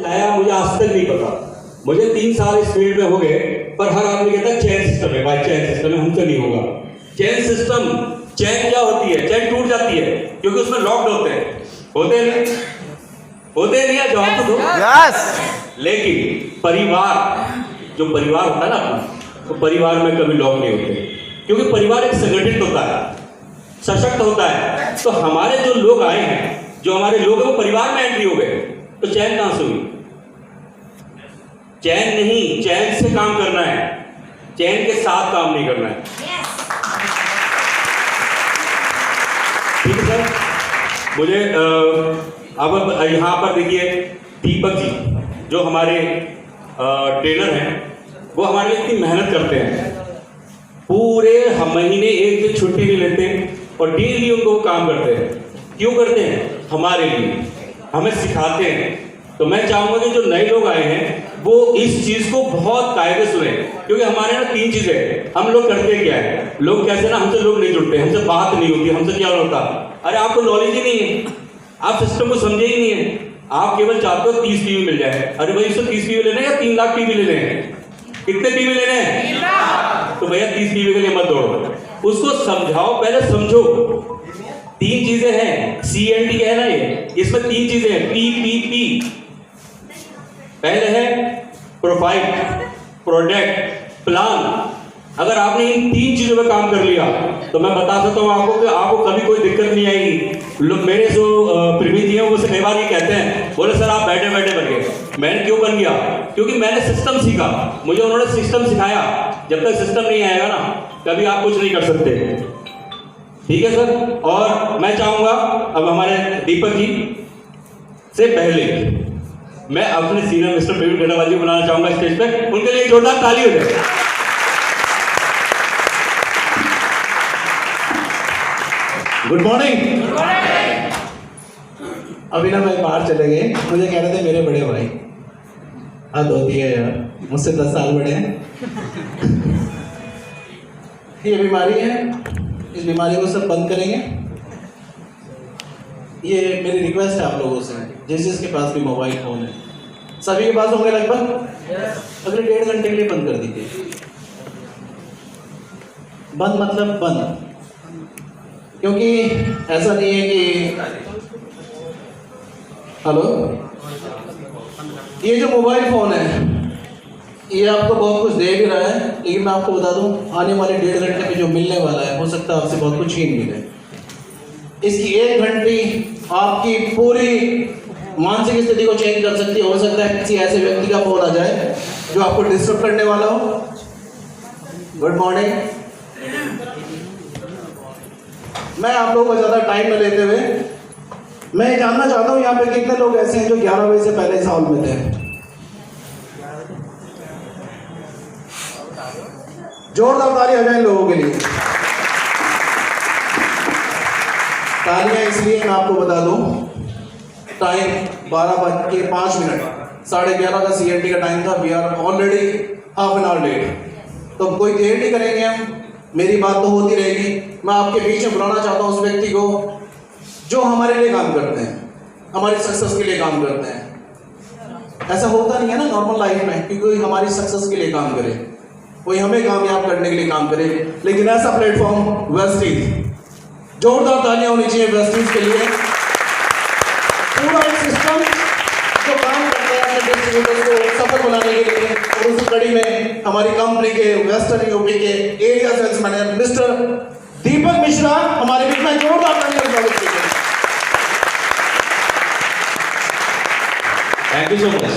नया मुझे आज तक नहीं पता। मुझे 3 साल इस फील्ड में हो गए, पर हर आदमी कहता है चेन सिस्टम है भाई, चेन सिस्टम है, हमसे नहीं होगा। चेन सिस्टम, चेन क्या होती है? चेन टूट जाती है क्योंकि उसमें लॉक्ड होते हैं, होते नहीं है? जवाब तो दो। लेकिन परिवार, जो परिवार होता है ना अपना, तो परिवार में कभी लॉक नहीं होते, क्योंकि परिवार एक संगठित होता है, सशक्त होता है। तो हमारे जो लोग आए हैं, जो हमारे लोग हैं, वो परिवार में एंट्री हो गए, तो चैन कहां से हुई? चैन नहीं, चैन से काम करना है, चैन के साथ काम नहीं करना है। ठीक है सर। मुझे अब यहां पर देखिए दीपक जी जो हमारे ट्रेनर हैं, वो हमारे लिए इतनी मेहनत करते हैं, पूरे महीने एक दिन छुट्टी नहीं लेते और डेली उनको काम करते हैं। क्यों करते हैं? हमारे लिए, हमें सिखाते हैं। तो मैं चाहूंगा कि जो नए लोग आए हैं वो इस चीज को बहुत कायदे सुने, क्योंकि हमारे यहाँ 3 चीजें हम लोग करते क्या है, लोग कैसे ना, हमसे लोग नहीं जुड़ते, हमसे बात नहीं होती, हमसे क्या होता, अरे आपको नॉलेज ही नहीं है, आप सिस्टम को समझे ही नहीं है, आप केवल चाहते हो 30 टीवी मिल जाए। अरे भाई 130 टीवी लेने या 3 लाख टीवी लेने हैं? कितने टीवी लेने हैं? तो भैया 30 टीवी के लिए मत दौड़ो, उसको समझाओ, पहले समझो। 3 चीजें हैं, CNT है ना ये, इसमें 3 चीजें हैं, PPP। पहले है प्रोफाइल, प्रोडक्ट, प्लान। अगर आपने इन 3 चीजों पे काम कर लिया तो मैं बता सकता हूं आपको कि आपको कभी कोई दिक्कत नहीं आएगी। लोग मेरे जो प्रीति जी हैं वो मुझसे कई बार ये कहते हैं, बोले सर आप बैठे बैठे बन गए। मैंने क्यों बन गया? क्योंकि मैंने सिस्टम सीखा, मुझे उन्होंने सिस्टम सिखाया। जब तक सिस्टम नहीं आएगा ना, कभी आप कुछ नहीं कर सकते। ठीक है सर। और मैं चाहूंगा अब हमारे दीपक जी से पहले मैं अपने सीनियर मिस्टर प्रवीण गढ़वाल जी को बुलाना चाहूंगा स्टेज पे, उनके लिए जोरदार ताली हो जाए। Good morning. अभी ना मैं बाहर चले गए, मुझे कह रहे थे मेरे बड़े भाई, हद होती है यार, मुझसे 10 साल बड़े हैं। ये बीमारी है, इस बीमारी को सब बंद करेंगे। ये मेरी रिक्वेस्ट है आप लोगों से, जिसके पास भी मोबाइल फोन है, सभी के पास होंगे लगभग, अगले 1.5 घंटे के लिए बंद कर दीजिए। बंद मतलब बंद, क्योंकि ऐसा नहीं है कि हेलो, ये जो मोबाइल फोन है ये आपको बहुत कुछ दे भी रहा है, लेकिन मैं आपको बता दूं आने वाले 1.5 घंटे में जो मिलने वाला है, हो सकता है आपसे बहुत कुछ छीन मिले। इसकी 1 घंटी आपकी पूरी मानसिक स्थिति को चेंज कर सकती है। हो सकता है किसी ऐसे व्यक्ति का फोन आ जाए जो आपको डिस्टर्ब करने वाला हो। Good morning. मैं आप लोगों को ज़्यादा टाइम न लेते हुए मैं जानना चाहता हूँ यहाँ पे कितने लोग ऐसे हैं जो 11 बजे से पहले इस हॉल में थे। जोरदार ताली हो जाए लोगों के लिए। तालियां इसलिए, मैं आपको बता दूं, टाइम 12:05, 11:30 का CNT का टाइम था। We are already half an hour late, तो कोई देर नहीं करेंगे हम, मेरी बात तो होती रहेगी। मैं आपके बीच में बुलाना चाहता हूं उस व्यक्ति को जो हमारे लिए काम करते हैं, हमारी सक्सेस के लिए काम करते हैं। ऐसा होता नहीं है ना नॉर्मल लाइफ में कि कोई हमारी सक्सेस के लिए काम करे, कोई हमें कामयाब करने के लिए काम करे, लेकिन ऐसा प्लेटफॉर्म वेस्टीज। जोरदार तालियां होनी चाहिए वेस्टीज के लिए। पूरा एक सिस्टम जो काम करता है अपने डिस्ट्रीब्यूटर्स को सफल बनाने के लिए, और उस कड़ी में हमारी कंपनी के वेस्टर्न यूपी के area sales manager mister Deepak Mishra हमारे बीच में जोरदार तालियां स्वागत कीजिए। Thank you so much.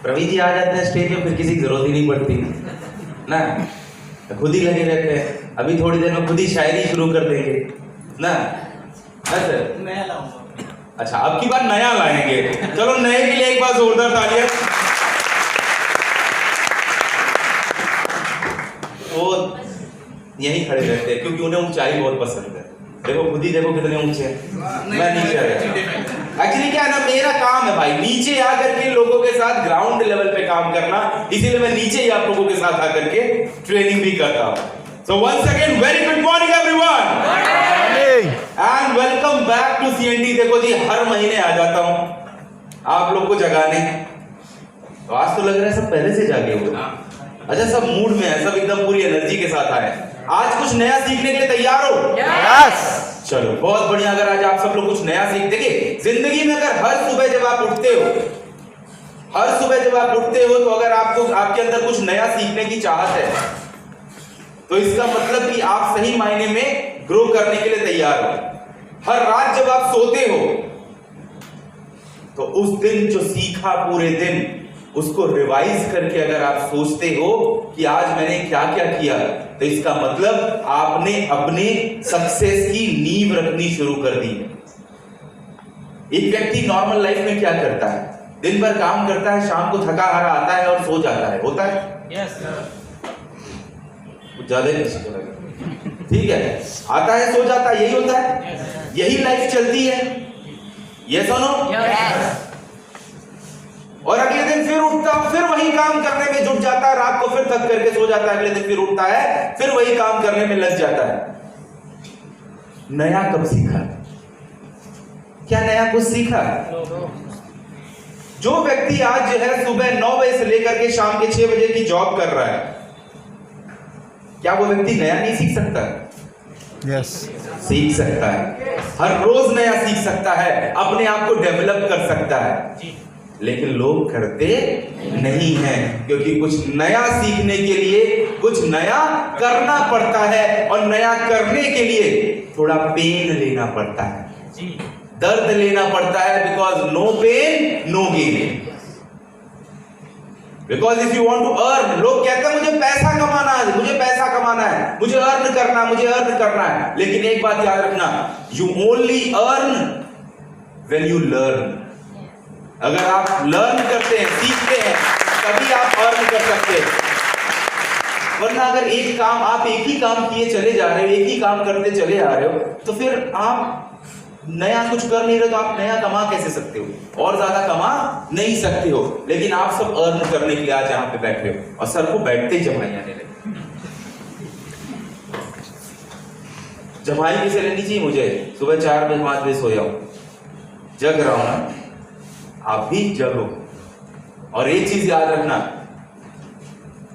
Praveen ji आ जाते हैं स्टेज पे, फिर किसी की जरूरत ही नहीं पड़ती ना, खुद ही लगे रहते हैं। अभी थोड़ी देर में खुद ही शायरी शुरू कर देंगे ना। सर नया लाऊंगा। अच्छा, अब की बार नया लाएंगे। चलो नए के लिए एक बार जोरदार तालियां। वो यहीं खड़े रहते हैं क्योंकि उन्हें ऊंचाई बहुत पसंद है। देखो खुद ही देखो कितने ऊंचे हैं, मैं नीचे आ गया। एक्चुअली क्या है ना, मेरा काम है भाई नीचे आकर के लोगों के साथ ग्राउंड लेवल पे काम करना, इसीलिए मैं नीचे ही आप लोगों के साथ आकर के ट्रेनिंग भी करता हूँ। So once again very good morning everyone and welcome back to CNT। देखो जी, हर महीने आ जाता हूँ आप लोग को जगाने। तो आज तो लग रहा है सब पहले से जागे हुए। अच्छा, सब मूड में है, सब एकदम पूरी एनर्जी के साथ आए। आज कुछ नया सीखने के लिए तैयार हो? यस। चलो बहुत बढ़िया। अगर आज आप सब लोग कुछ नया सीख देंगे जिंदगी में, अगर हर सुबह जब आप उठते हो, तो अगर आपको आपके अंदर कुछ नया सीखने की चाहत है, तो इसका मतलब कि आप सही मायने में ग्रो करने के लिए तैयार हो। हर रात जब आप सोते हो, तो उस दिन जो सीखा पूरे दिन, उसको रिवाइज करके अगर आप सोचते हो कि आज मैंने क्या क्या किया, तो इसका मतलब आपने अपने सक्सेस की नींव रखनी शुरू कर दी है। एक व्यक्ति नॉर्मल लाइफ में क्या करता है? दिन भर काम करता है, शाम को थका हारा आता है और सो जाता है। होता है? यस। कुछ ज्यादा ही ठीक है, आता है सो जाता है, यही होता है, यही लाइफ चलती है। यस और नो? यस। और अगले दिन फिर उठता हूं, फिर वही काम करने में जुट जाता है, रात को फिर थक करके सो जाता है, अगले दिन फिर उठता है, फिर वही काम करने में लग जाता है। नया कब सीखा? क्या नया कुछ सीखा? जो व्यक्ति आज जो है सुबह 9 बजे से लेकर के शाम के 6 बजे की जॉब कर रहा है, क्या वो व्यक्ति नया नहीं सीख सकता? यस। सीख सकता है, हर रोज नया सीख सकता है, अपने आप को डेवलप कर सकता है। लेकिन लोग करते नहीं हैं, क्योंकि कुछ नया सीखने के लिए कुछ नया करना पड़ता है, और नया करने के लिए थोड़ा पेन लेना पड़ता है, दर्द लेना पड़ता है। Because no pain no gain. Because if you want to earn, लोग कहते हैं मुझे पैसा कमाना है, मुझे पैसा कमाना है, मुझे अर्न करना, मुझे अर्न करना है। लेकिन एक बात याद रखना, you only earn when you learn. अगर आप लर्न करते हैं, सीखते हैं, तभी आप अर्न कर सकते हैं। वरना अगर आप एक ही काम किए चले जा रहे हो, एक ही काम करते चले आ रहे हो, तो फिर आप नया कुछ कर नहीं रहे, तो आप नया कमा कैसे सकते हो? और ज्यादा कमा नहीं सकते हो। लेकिन आप सब अर्न करने के लिए आज यहाँ पे बैठे हो, और सर को बैठते ही जमाई आने लगे। जमाई कैसे लेनी चाहिए? मुझे सुबह 4 बजे 5 बजे सोया हूं, जग रहा हूं ना, आप भी जगो। और एक चीज याद रखना,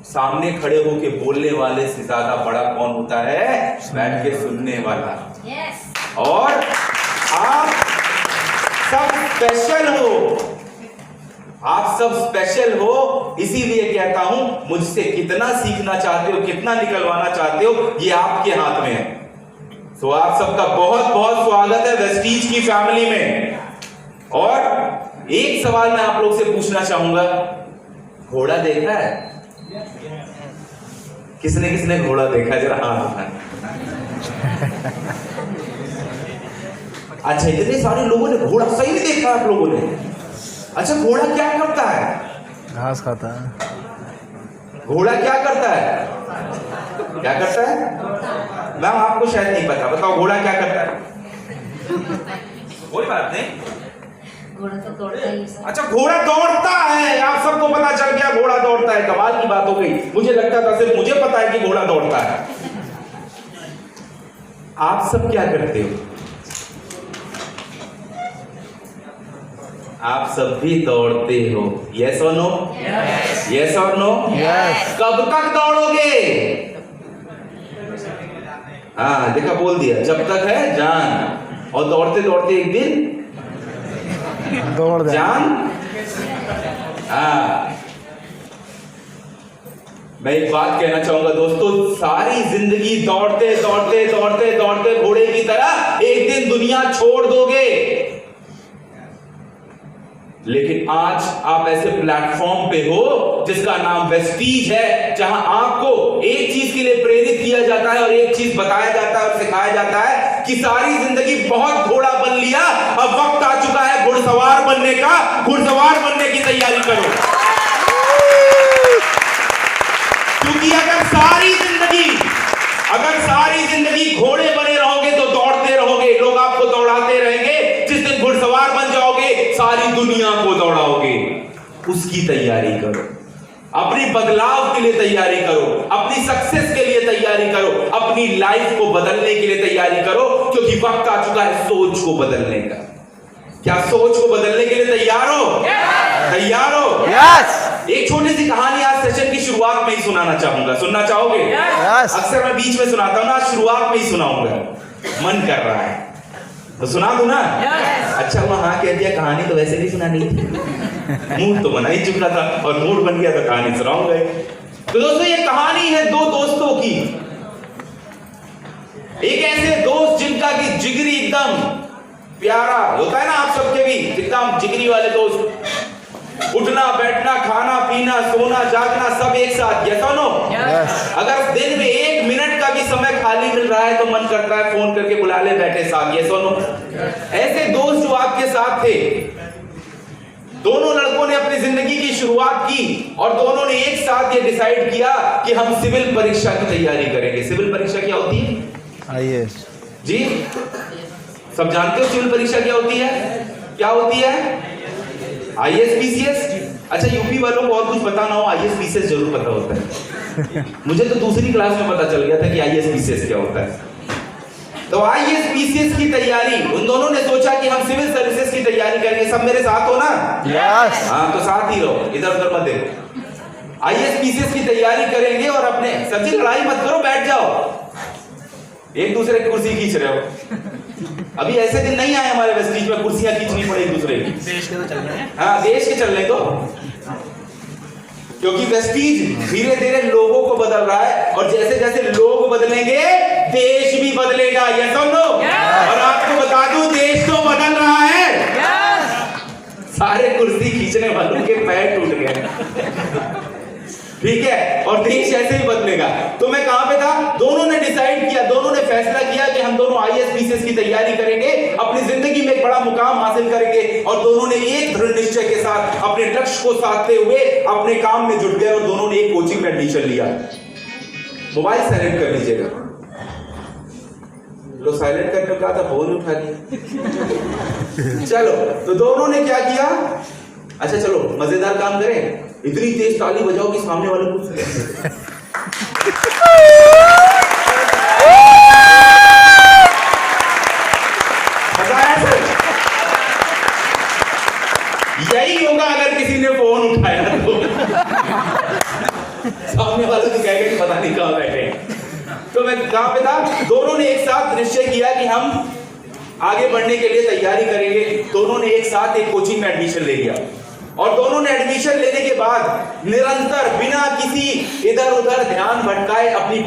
सामने खड़े होके बोलने वाले से ज्यादा बड़ा कौन होता है? बैठ के सुनने वाला। यस। और आप सब स्पेशल हो, आप सब स्पेशल हो। इसीलिए कहता हूं, मुझसे कितना सीखना चाहते हो, कितना निकलवाना चाहते हो, ये आपके हाथ में है। तो आप सबका बहुत बहुत स्वागत है वेस्टीज की फैमिली में। और एक सवाल मैं आप लोग से पूछना चाहूंगा, घोड़ा देखा है? किसने किसने घोड़ा देखा है? जरा हाथ उठाएं। अच्छा, इतने सारे लोगों ने घोड़ा सही नहीं देखा आप लोगों ने? अच्छा, घोड़ा क्या करता है? घास खाता है। घोड़ा क्या करता है? क्या करता है? मैम आपको शायद नहीं पता, बताओ घोड़ा क्या करता है? कोई बात नहीं। घोड़ा तो दौड़ता ही है। अच्छा, घोड़ा दौड़ता है, आप सबको पता चल गया घोड़ा दौड़ता है। कमाल की बात हो गई, मुझे लगता था सिर्फ मुझे पता है कि घोड़ा दौड़ता है। आप सब क्या करते हो? आप सब भी दौड़ते हो। यस और नो? यस और नो? यस। कब तक दौड़ोगे? हाँ देखा, बोल दिया, जब तक है जान। और दौड़ते दौड़ते एक दिन दौड़ जाए। जान। हाँ, मैं एक बात कहना चाहूंगा दोस्तों, सारी जिंदगी दौड़ते दौड़ते दौड़ते दौड़ते घोड़े की तरह एक दिन दुनिया छोड़ दोगे। लेकिन आज आप ऐसे प्लेटफॉर्म पे हो जिसका नाम वेस्टीज है, जहां आपको एक चीज के लिए प्रेरित किया जाता है और एक चीज बताया जाता है और सिखाया जाता है कि सारी जिंदगी बहुत घोड़ा बन लिया, अब वक्त आ चुका है घुड़सवार बनने का। घुड़सवार बनने की तैयारी करो, क्योंकि अगर सारी जिंदगी घोड़े बने रहोगे तो दौड़ते रहोगे, लोग आपको दौड़ाते रहेंगे। जिस दिन घुड़सवार बन जाओगे, सारी दुनिया को दौड़ाओगे। उसकी तैयारी करो, अपनी बदलाव के लिए तैयारी करो, अपनी सक्सेस के लिए तैयारी करो, अपनी लाइफ को बदलने के लिए तैयारी करो, क्योंकि वक्त आ चुका है सोच को बदलने का। क्या सोच को बदलने के लिए तैयार हो? तैयार हो? यस एक छोटी सी कहानी आज सेशन की शुरुआत में ही सुनाना चाहूंगा, सुनना चाहोगे? यस अक्सर मैं बीच में सुनाता हूं ना, आज शुरुआत में ही सुनाऊंगा, मन कर रहा है तो सुना दूं ना? अच्छा हुआ हाँ कह दिया, कहानी तो वैसे भी सुनानी थी, मूड तो बना ही चुका था और मूड बन गया तो कहानी सुनाऊंगा। तो दोस्तों ये कहानी है दो दोस्तों की। एक ऐसे दोस्त जिनका की जिगरी एकदम प्यारा होता है ना, आप सबके भी एकदम जिगरी वाले दोस्त, उठना बैठना खाना पीना सोना जागना सब एक साथ, यस और नो? अगर दिन में 1 मिनट का भी समय खाली मिल रहा है तो मन करता है फोन करके बुला ले बैठे साथ, यस और नो? ऐसे दोस्त जो आपके साथ थे, दोनों लड़कों ने अपनी जिंदगी की शुरुआत की और दोनों ने एक साथ ये डिसाइड किया कि हम सिविल परीक्षा की तैयारी करेंगे। सिविल परीक्षा क्या होती है? आईएएस जी सब जानते हो सिविल परीक्षा क्या होती है? क्या होती है? IAS PCS. अच्छा यूपी वालों को और कुछ पता ना हो, आईएएस पीसीएस जरूर पता होता है। मुझे तो दूसरी क्लास में पता चल गया था कि आईएएस पीसीएस क्या होता है। तो आईएएस पीसीएस की तैयारी, उन दोनों ने सोचा कि हम सिविल सर्विसेज की तैयारी करेंगे। सब मेरे साथ हो ना? यस हाँ तो साथ ही रहो, इधर उधर मत देखो। आईएएस पीसीएस की तैयारी करेंगे और अपने सब्जी लड़ाई मत करो, बैठ जाओ, एक दूसरे की कुर्सी खींच रहे हो। अभी ऐसे दिन नहीं आए हमारे वेस्टीज में कुर्सियां खींचनी पड़े एक दूसरे की। देश के तो चल रहे हैं। हाँ देश के चल रहे तो, क्योंकि वेस्टीज धीरे धीरे लोगों को बदल रहा है और जैसे जैसे लोग बदलेंगे देश भी बदलेगा, यस और नो? और आपको बता दूं देश तो बदल रहा है। सारे कुर्सी खींचने वालों के पैर टूट गए, ठीक है, और देश ऐसे ही बदलेगा। तो मैं कहां पे था? दोनों ने डिसाइड किया, दोनों ने फैसला किया कि हम दोनों आईएएस पीसीएस की तैयारी करेंगे, अपनी जिंदगी में एक बड़ा मुकाम हासिल करेंगे। और दोनों ने एक दृढ़ निश्चय के साथ अपने लक्ष्य को साधते हुए अपने काम में जुट गए और दोनों ने एक कोचिंग में एडमिशन लिया। मोबाइल साइलेंट कर लीजिएगा, लो साइलेंट करने को कहा था, फोन उठा लिया। चलो तो दोनों ने क्या किया? अच्छा चलो मजेदार काम करें, इतनी तेज ताली बजाओ कि सामने वाले को यही होगा अगर किसी ने फोन उठाया तो सामने वाले को कहेगा कि पता नहीं कहां बैठे हैं। तो मैं कहां पे था? दोनों ने एक साथ निश्चय किया कि हम आगे बढ़ने के लिए तैयारी करेंगे। दोनों ने एक साथ एक कोचिंग में एडमिशन ले लिया और दोनों ने एडमिशन लेने के बाद निरंतर बिना किसी इधर उधर ध्यान भटकाए अपनी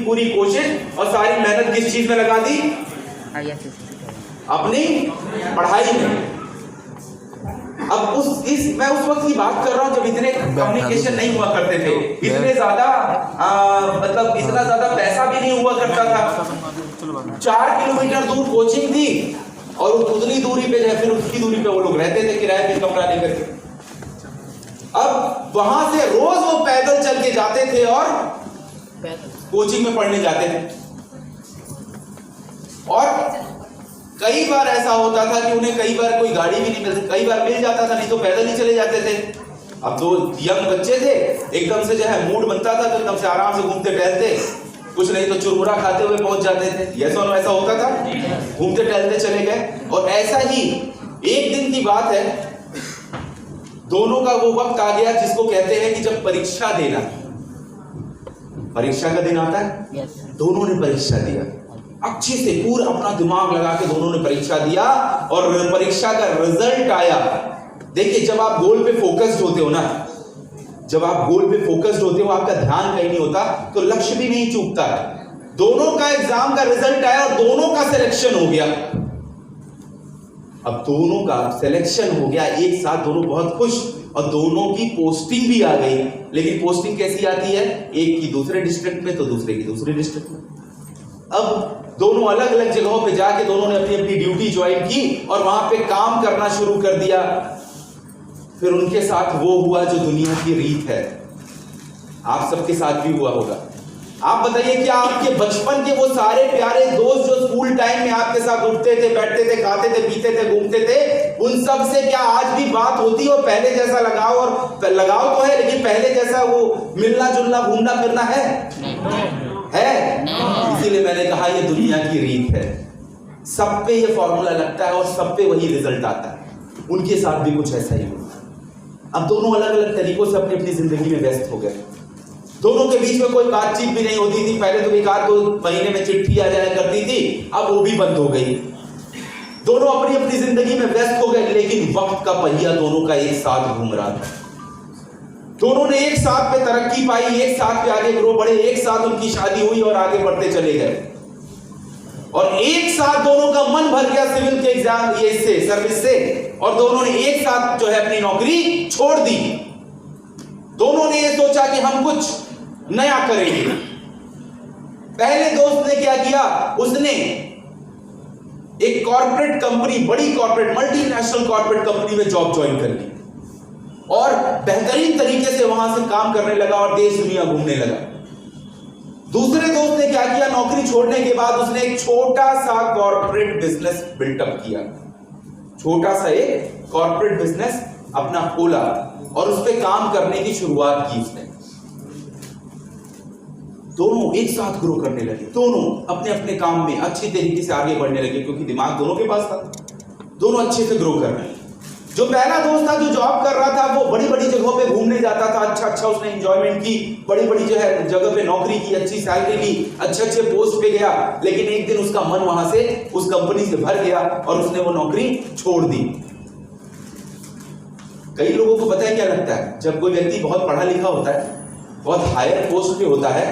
पूरी कोशिश और सारी मेहनत किस चीज में लगा दी? अपनी पढ़ाई में। अब मैं उस वक्त की बात कर रहा हूं जब इतने कम्युनिकेशन नहीं हुआ करते थे, इतने ज्यादा मतलब इतना ज्यादा पैसा भी नहीं हुआ करता था। 4 किलोमीटर दूर कोचिंग थी और उतनी दूरी पे जो है फिर उसकी दूरी पे वो लोग रहते थे किराए पे कमरा लेकर के। अब वहां से रोज वो पैदल चल के जाते थे और कोचिंग में पढ़ने जाते थे। और कई बार ऐसा होता था कि उन्हें कई बार कोई गाड़ी भी नहीं मिलती, कई बार मिल जाता था, नहीं तो पैदल ही चले जाते थे। अब तो यंग बच्चे थे, एकदम से जो है मूड बनता था तो एकदम से आराम से घूमते टहलते, कुछ नहीं तो चुरमुरा खाते हुए पहुंच जाते थे। यस और नो ऐसा होता था, घूमते टहलते चले गए। और ऐसा ही एक दिन की बात है, दोनों का वो वक्त आ गया जिसको कहते हैं कि जब परीक्षा देना, परीक्षा का दिन आता है। दोनों ने परीक्षा दिया, अच्छे से पूरा अपना दिमाग लगा के दोनों ने परीक्षा दिया और परीक्षा का रिजल्ट आया। देखिए जब आप गोल पे फोकस्ड होते हो ना, जब आप गोल पे फोकस्ड होते हो, आपका ध्यान कहीं नहीं होता तो लक्ष्य भी नहीं चूकता। दोनों का एग्जाम का रिजल्ट आया और दोनों का सिलेक्शन हो गया। अब दोनों का सिलेक्शन हो गया एक साथ, दोनों बहुत खुश और दोनों की पोस्टिंग भी आ गई। लेकिन पोस्टिंग कैसी आती है? एक की दूसरे डिस्ट्रिक्ट में तो दूसरे की दूसरे डिस्ट्रिक्ट में। अब दोनों अलग अलग जगहों पे जाके दोनों ने अपनी अपनी ड्यूटी ज्वाइन की और वहां पे काम करना शुरू कर दिया। फिर उनके साथ वो हुआ जो दुनिया की रीत है, आप सबके साथ भी हुआ होगा। आप बताइए क्या आपके बचपन के वो सारे प्यारे दोस्त जो स्कूल टाइम में आपके साथ उठते थे, बैठते थे, खाते थे, पीते थे, घूमते थे, उन सब से क्या आज भी बात होती है? और पहले जैसा लगाव, और लगाव तो है लेकिन पहले जैसा वो मिलना जुलना घूमना फिरना है? इसीलिए मैंने कहा ये दुनिया की रीत है, सब पे ये फॉर्मूला लगता है और सब पे वही रिजल्ट आता है। उनके साथ भी कुछ ऐसा ही हुआ। अब दोनों अलग अलग तरीकों से अपनी अपनी जिंदगी में व्यस्त हो गए। दोनों के बीच में कोई बातचीत भी नहीं होती थी। पहले तो एक आध 2 महीने में चिट्ठी आ जाया करती थी, अब वो भी बंद हो गई। दोनों अपनी अपनी जिंदगी में व्यस्त हो गए, लेकिन वक्त का पहिया दोनों का एक साथ घूम रहा था। दोनों ने एक साथ पे तरक्की पाई, एक साथ पे आगे ग्रो बढ़े, एक साथ उनकी शादी हुई और आगे बढ़ते चले गए। और एक साथ दोनों का मन भर गया सिविल के एग्जाम ये से सर्विस से, और दोनों ने एक साथ जो है अपनी नौकरी छोड़ दी। दोनों ने ये सोचा कि हम कुछ नया करेंगे। पहले दोस्त ने क्या किया, उसने एक कॉर्पोरेट कंपनी, बड़ी कॉर्पोरेट मल्टीनेशनल कॉर्पोरेट कंपनी में जॉब ज्वाइन कर ली और बेहतरीन तरीके से वहां से काम करने लगा और देश दुनिया घूमने लगा। दूसरे दोस्त ने क्या किया, नौकरी छोड़ने के बाद उसने एक छोटा सा कॉर्पोरेट बिजनेस बिल्टअप किया। छोटा सा एक कॉर्पोरेट बिजनेस अपना खोला और उस पर काम करने की शुरुआत की उसने। दोनों एक साथ ग्रो करने लगे, दोनों अपने अपने काम में अच्छी तरीके से आगे बढ़ने लगे, क्योंकि दिमाग दोनों के पास था। दोनों अच्छे से ग्रो कर रहे हैं। जो पहला दोस्त था जो जॉब कर रहा था, वो बड़ी बड़ी जगहों पे घूमने जाता था, अच्छा उसने एंजॉयमेंट की, बड़ी बड़ी जो है जगह पे नौकरी की, अच्छी सैलरी ली, अच्छे पोस्ट पे गया। लेकिन एक दिन उसका मन वहां से उस कंपनी से भर गया और उसने वो नौकरी छोड़ दी। कई लोगों को पता है क्या लगता है, जब कोई व्यक्ति बहुत पढ़ा लिखा होता है, बहुत हायर पोस्ट पे होता है,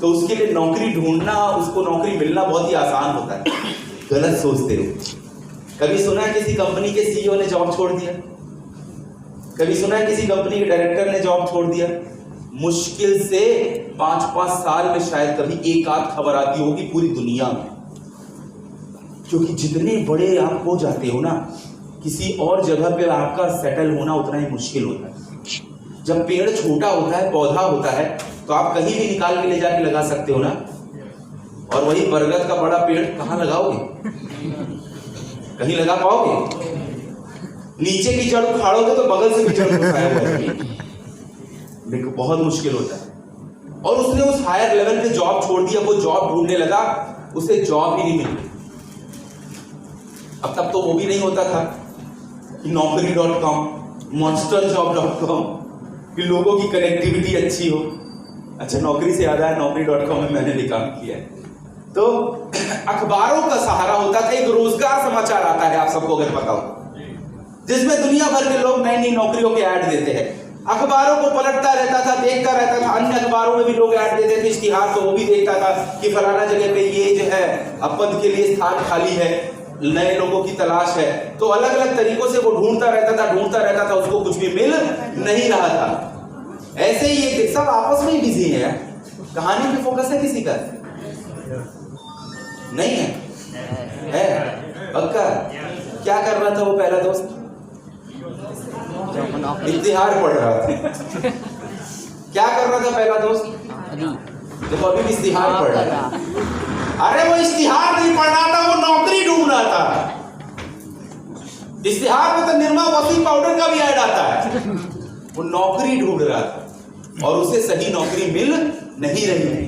तो उसके लिए नौकरी ढूंढना, उसको नौकरी मिलना बहुत ही आसान होता है। गलत सोचते हो। कभी सुना है किसी कंपनी के सीईओ ने जॉब छोड़ दिया? कभी सुना है किसी कंपनी के डायरेक्टर ने जॉब छोड़ दिया? मुश्किल से 5-5 साल में शायद कभी एक आध खबर आती होगी पूरी दुनिया में। क्योंकि जितने बड़े आप हो जाते हो ना, किसी और जगह पे आपका सेटल होना उतना ही मुश्किल होता है। जब पेड़ छोटा होता है, पौधा होता है, तो आप कहीं भी निकाल के ले जाके लगा सकते हो ना। और वही बरगद का बड़ा पेड़ कहाँ लगाओगे? कहीं लगा पाओगे? नीचे की जड़ उखाड़ोगे तो बगल से भी जड़ उखाड़ा हुआ है, लेकिन बहुत मुश्किल होता है। और उसने उस हायर लेवल पे जॉब छोड़ दिया, वो जॉब ढूंढने लगा, उसे जॉब ही नहीं मिली। अब तब तो वो भी नहीं होता था कि naukri.com, monsterjob.com, कि लोगों की कनेक्टिविटी अच्छी हो। अच्छा, नौकरी से याद आया, naukri.com में मैंने भी काम किया है। तो अखबारों का सहारा होता था, एक रोजगार समाचार आता है, आप सबको अगर पता हो, जिसमें दुनिया भर के लोग नई नई नौकरियों के ऐड देते हैं। अखबारों को पलटता रहता था, देखता रहता था। अन्य अखबारों में भी लोग ऐड देते थे, इश्तिहार, तो वो भी देखता था कि फलाना जगह पे ये जो है अब पद के लिए स्थान खाली है, नए लोगों की तलाश है। तो अलग अलग तरीकों से वो ढूंढता रहता था, उसको कुछ भी मिल नहीं रहा था। ऐसे ही ये सब आपस में ही बिजी है। कहानी पे फोकस है किसी का? नहीं है? पक्का? क्या कर रहा था वो पहला दोस्त? इश्तिहार पढ़ रहा था। क्या कर रहा था पहला दोस्त? देखो अभी भी इश्तिहार पढ़ रहा था। अरे वो इश्तिहार नहीं पढ़ रहा था, वो नौकरी ढूंढ रहा था। इश्तिहार में तो निरमा वॉशिंग पाउडर का भी ऐड आता है। वो नौकरी ढूंढ रहा था और उसे सही नौकरी मिल नहीं रही थी,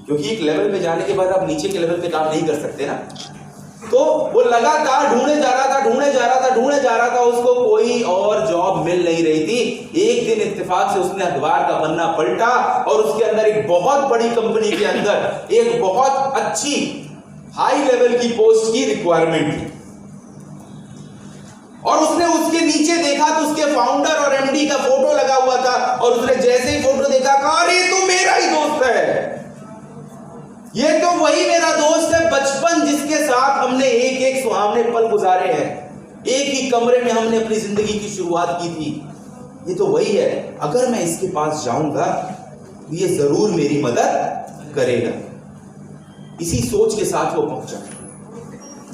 क्योंकि एक लेवल पे जाने के बाद आप नीचे के लेवल पे काम नहीं कर सकते ना। तो वो लगातार ढूंढे जा रहा था, उसको कोई और जॉब मिल नहीं रही थी। एक दिन इत्तेफाक से उसने अखबार का पन्ना पलटा और उसके अंदर एक बहुत बड़ी कंपनी के अंदर एक बहुत अच्छी हाई लेवल की पोस्ट की रिक्वायरमेंट थी। और उसने उसके नीचे देखा तो उसके फाउंडर और एमडी का फोटो लगा हुआ था, और उसने जैसे ही फोटो देखा, कहा अरे ये तो मेरा ही दोस्त है, ये तो वही मेरा दोस्त है बचपन, जिसके साथ हमने एक एक सुहावने पल गुजारे हैं, एक ही कमरे में हमने अपनी जिंदगी की शुरुआत की थी। ये तो वही है, अगर मैं इसके पास जाऊंगा तो ये जरूर मेरी मदद करेगा। इसी सोच के साथ वो पहुंचा,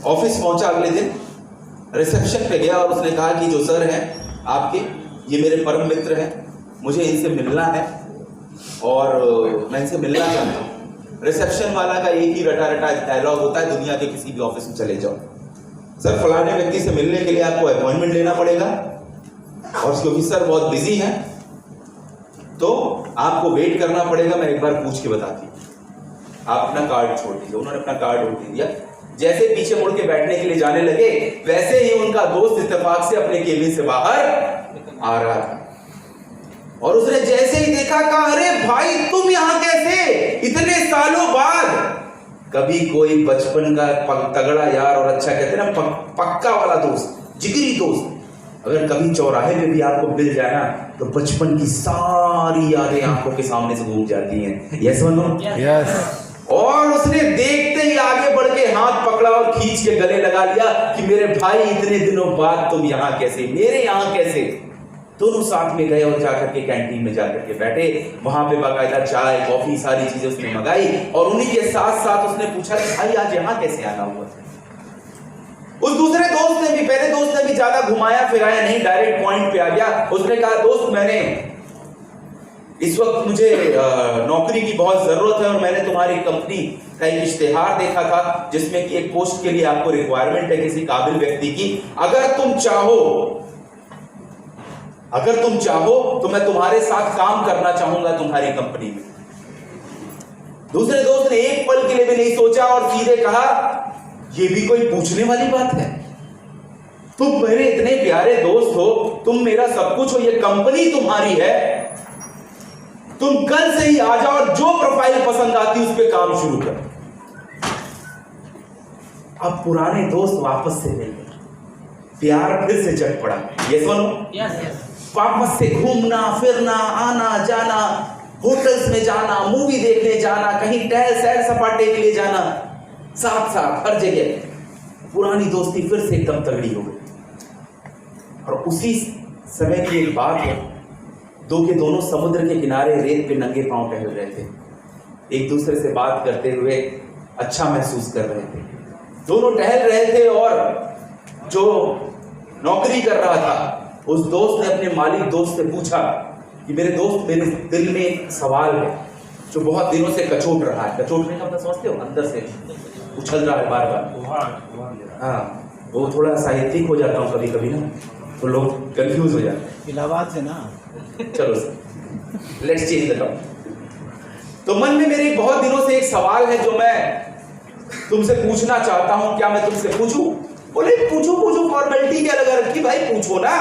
ऑफिस पहुंचा। अगले दिन रिसेप्शन पे गया और उसने कहा कि जो सर हैं आपके, ये मेरे परम मित्र हैं, मुझे इनसे मिलना है और मैं इनसे मिलना चाहता हूँ। रिसेप्शन वाला का एक ही रटा डायलॉग होता है, दुनिया के किसी भी ऑफिस में चले जाओ, सर फलाने व्यक्ति से मिलने के लिए आपको अपॉइंटमेंट लेना पड़ेगा, और क्योंकि सर बहुत बिजी हैं तो आपको वेट करना पड़ेगा, मैं एक बार पूछ के बताती हूँ, आप अपना कार्ड छोड़ दीजिए। उन्होंने अपना कार्ड उठ दिया, जैसे पीछे मुड़ के बैठने के लिए जाने लगे, वैसे ही उनका दोस्त इत्तेफाक से अपने केबिन से बाहर आ रहा था और उसने जैसे ही देखा, कहा अरे भाई तुम यहां कैसे, इतने सालों बाद। कभी कोई बचपन का तगड़ा यार और अच्छा कहते हैं ना पक्का वाला दोस्त, जिगरी दोस्त, अगर कभी चौराहे पे भी आपको मिल जाए ना तो बचपन की सारी यादें आंखों के सामने से घूम जाती हैं। Yes no? यस। और उसने देखते ही आगे बढ़ के हाथ पकड़ा और खींच के गले लगा लिया कि मेरे भाई इतने दिनों बाद तुम यहाँ कैसे, मेरे यहाँ कैसे। दोनों साथ में गए और जाकर के कैंटीन में जाकर के बैठे, वहां पे बाकायदा चाय कॉफी सारी चीजें उसने मंगाई और उन्हीं के साथ साथ उसने पूछा कि भाई आज यहाँ कैसे आना हुआ। उस दूसरे दोस्त ने भी, पहले दोस्त ने भी ज्यादा घुमाया फिराया नहीं, डायरेक्ट पॉइंट पे आ गया। उसने कहा दोस्त मैंने इस वक्त मुझे नौकरी की बहुत जरूरत है और मैंने तुम्हारी कंपनी का एक इश्तेहार देखा था जिसमें कि एक पोस्ट के लिए आपको रिक्वायरमेंट है किसी काबिल व्यक्ति की। अगर तुम चाहो तो मैं तुम्हारे साथ काम करना चाहूंगा तुम्हारी कंपनी में। दूसरे दोस्त ने एक पल के लिए भी नहीं सोचा और सीधे कहा यह भी कोई पूछने वाली बात है, तुम मेरे इतने प्यारे दोस्त हो, तुम मेरा सब कुछ हो, ये कंपनी तुम्हारी है, तुम कल से ही आ जाओ और जो प्रोफाइल पसंद आती उस पर काम शुरू कर। अब पुराने दोस्त वापस से मिल गए, प्यार फिर से जग पड़ा। ये सुनो, वापस से घूमना फिरना, आना जाना, होटल्स में जाना, मूवी देखने जाना, कहीं टहल सैर सपाटे के लिए जाना, साथ साथ हर जगह पुरानी दोस्ती फिर से एकदम तगड़ी हो गई। और उसी समय की एक बात है, दो के दोनों समुद्र के किनारे रेत पे नंगे पांव टहल रहे थे, एक दूसरे से बात करते हुए अच्छा महसूस कर रहे थे। दोनों टहल रहे थे और जो नौकरी कर रहा था उस दोस्त ने अपने मालिक दोस्त से पूछा कि मेरे दोस्त, मेरे दिल में एक सवाल है जो बहुत दिनों से कचोट रहा है। कचोटने का मतलब समझते हो, अंदर से उछल रहा है बार बार। हाँ, वो थोड़ा साहित्यिक हो जाता हूँ कभी कभी ना, तो लोग कंफ्यूज हो जाते हैं। इलाहाबाद से ना। चलो sir, let's change the topic. तो मन में मेरे बहुत दिनों से एक सवाल है जो मैं तुमसे पूछना चाहता हूं, क्या मैं तुमसे पूछूं? बोले पूछो, फॉर्मेलिटी क्या लगा रखी भाई, पूछो ना।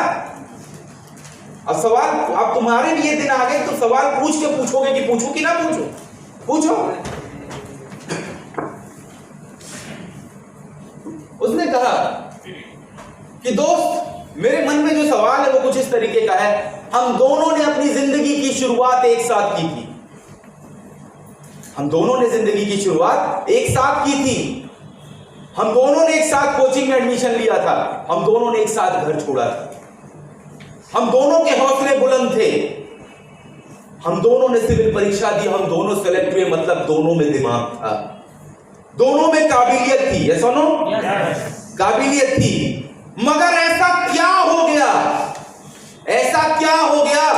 अब सवाल, अब तुम्हारे लिए दिन आ गए तो सवाल पूछ के पूछोगे कि पूछो कि ना पूछो? पूछो। उसने कहा कि दोस्त मेरे मन में जो सवाल है वो कुछ इस तरीके का है, हम दोनों ने अपनी जिंदगी की शुरुआत एक साथ की थी, हम दोनों ने जिंदगी की शुरुआत एक साथ की थी, हम दोनों ने एक साथ कोचिंग में एडमिशन लिया था, हम दोनों ने एक साथ घर छोड़ा था, हम दोनों के हौसले बुलंद थे, हम दोनों ने सिविल परीक्षा दी, हम दोनों सेलेक्ट हुए, मतलब दोनों में दिमाग था, दोनों में काबिलियत थी। ये सुनो, काबिलियत थी, मगर ऐसा क्या हो गया, ऐसा क्या हो गया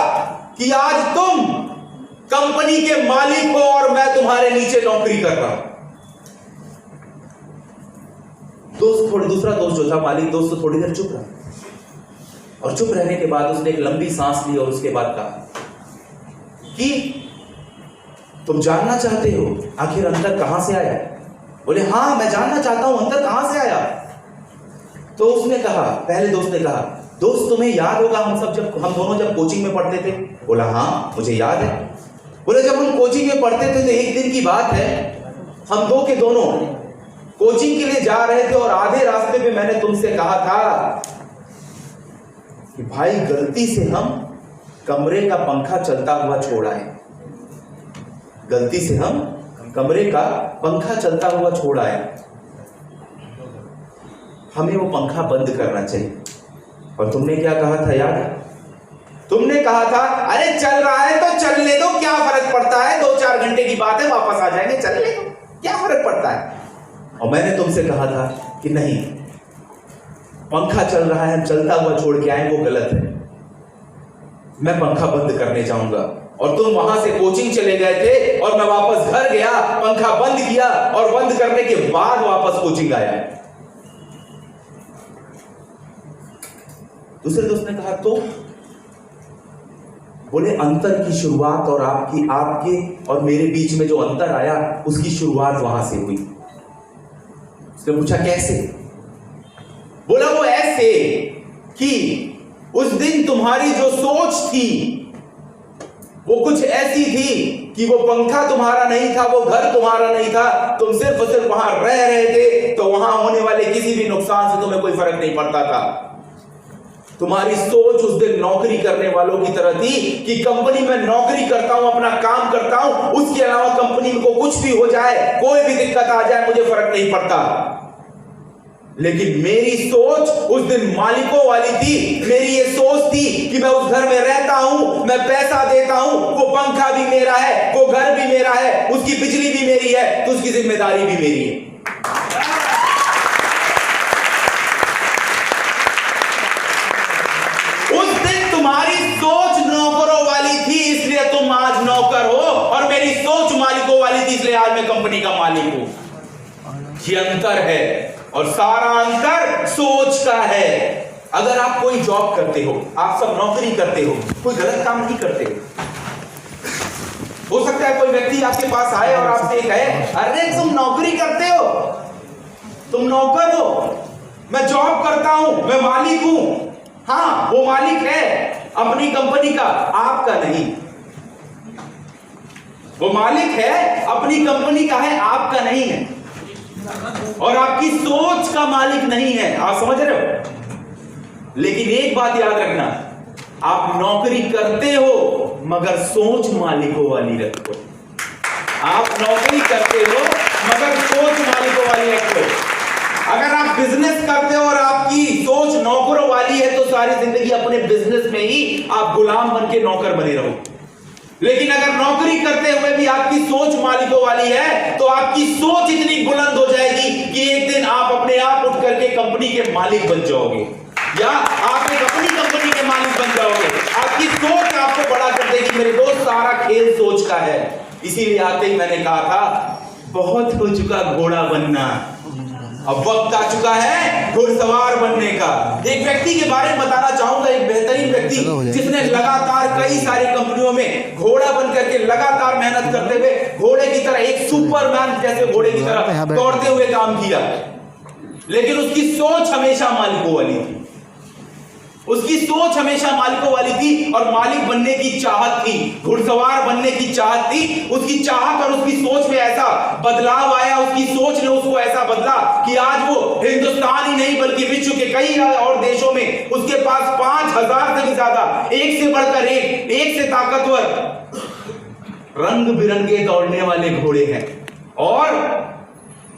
कि आज तुम कंपनी के मालिक हो और मैं तुम्हारे नीचे नौकरी कर रहा हूं। दोस्त, थोड़ी दूसरा दोस्त जो था मालिक दोस्त, तो थोड़ी देर चुप रहा और चुप रहने के बाद उसने एक लंबी सांस ली और उसके बाद कहा कि तुम जानना चाहते हो आखिर अंतर कहां से आया? बोले हाँ मैं जानना चाहता हूं अंतर कहां से आया। तो उसने कहा, पहले दोस्त ने कहा, दोस्त तुम्हें याद होगा हम दोनों जब कोचिंग में पढ़ते थे? बोला हाँ मुझे याद है। बोले जब हम कोचिंग में पढ़ते थे तो एक दिन की बात है, हम दो के दोनों कोचिंग के लिए जा रहे थे और आधे रास्ते पे मैंने तुमसे कहा था कि भाई गलती से हम कमरे का पंखा चलता हुआ छोड़ आए, गलती से हम कमरे का पंखा चलता हुआ छोड़ आए, हमें वो पंखा बंद करना चाहिए। और तुमने क्या कहा था याद है? तुमने कहा था अरे चल रहा है तो चलने दो, क्या फर्क पड़ता है, 2-4 घंटे की बात है, वापस आ जाएंगे, चलने दो, क्या फर्क पड़ता है। और मैंने तुमसे कहा था कि नहीं, पंखा चल रहा है, हम चलता हुआ छोड़ के आए, वो गलत है, मैं पंखा बंद करने जाऊंगा। और तुम वहां से कोचिंग चले गए थे और मैं वापस घर गया, पंखा बंद किया और बंद करने के बाद वापस कोचिंग आया। दूसरे दोस्त ने कहा तो? बोले अंतर की शुरुआत और आपके और मेरे बीच में जो अंतर आया उसकी शुरुआत वहां से हुई। उसने पूछा कैसे? बोला वो ऐसे कि उस दिन तुम्हारी जो सोच थी वो कुछ ऐसी थी कि वो पंखा तुम्हारा नहीं था, वो घर तुम्हारा नहीं था, तुम सिर्फ और सिर्फ वहां रह रहे थे, तो वहां होने वाले किसी भी नुकसान से तुम्हें कोई फर्क नहीं पड़ता था। तुम्हारी सोच उस दिन नौकरी करने वालों की तरह थी कि कंपनी में नौकरी करता हूं, अपना काम करता हूं, उसके अलावा कंपनी को कुछ भी हो जाए, कोई भी दिक्कत आ जाए, मुझे फर्क नहीं पड़ता। लेकिन मेरी सोच उस दिन मालिकों वाली थी। मेरी ये सोच थी कि मैं उस घर में रहता हूं, मैं पैसा देता हूं, वो पंखा भी मेरा है, वो घर भी मेरा है, उसकी बिजली भी मेरी है, तो उसकी जिम्मेदारी भी मेरी है। उस दिन तुम्हारी सोच नौकरों वाली थी, इसलिए तुम आज नौकर हो, और मेरी सोच मालिकों वाली थी, इसलिए आज मैं कंपनी का मालिक हूं। ये अंतर है, और सारा अंतर सोच का है। अगर आप कोई जॉब करते हो, आप सब नौकरी करते हो, कोई गलत काम नहीं करते हो सकता है कोई व्यक्ति आपके पास आए और आपसे कहे, अरे तुम नौकरी करते हो, तुम नौकर हो, मैं जॉब करता हूं, मैं मालिक हूं। हाँ, वो मालिक है अपनी कंपनी का, आपका नहीं। वो मालिक है अपनी कंपनी का है, आपका नहीं है, और आपकी सोच का मालिक नहीं है। आप समझ रहे हो? लेकिन एक बात याद रखना, आप नौकरी करते हो मगर सोच मालिकों वाली रखो। आप नौकरी करते हो मगर सोच मालिकों वाली रखो। अगर आप बिजनेस करते हो और आपकी सोच नौकरों वाली है, तो सारी जिंदगी अपने बिजनेस में ही आप गुलाम बन के नौकर बने रहो। लेकिन अगर नौकरी करते हुए भी आपकी सोच मालिकों वाली है, तो आपकी सोच इतनी बुलंद हो जाएगी कि एक दिन आप अपने आप उठ करके कंपनी के मालिक बन जाओगे, या आप एक अपनी कंपनी के मालिक बन जाओगे। आपकी सोच आपको बड़ा कर देगी मेरे दोस्त। सारा खेल सोच का है। इसीलिए आते ही मैंने कहा था, बहुत हो चुका घोड़ा बनना, अब वक्त आ चुका है घुड़सवार बनने का। एक व्यक्ति के बारे में बताना चाहूंगा, एक बेहतरीन व्यक्ति जिसने लगातार कई सारी कंपनियों में घोड़ा बन करके लगातार मेहनत करते हुए घोड़े की तरह, एक सुपरमैन जैसे घोड़े की तरह दौड़ते हुए काम किया। लेकिन उसकी सोच हमेशा मालिकों वाली थी। उसकी सोच हमेशा मालिकों वाली थी, और मालिक बनने की चाहत थी, घुड़सवार बनने की चाहत थी। उसकी चाहत और उसकी सोच में ऐसा बदलाव आया, उसकी सोच ने उसको ऐसा बदला कि आज वो हिंदुस्तान ही नहीं बल्कि विश्व के कई और देशों में उसके पास 5000 से भी ज्यादा, एक से बढ़कर एक से ताकतवर, रंग बिरंगे दौड़ने वाले घोड़े हैं। और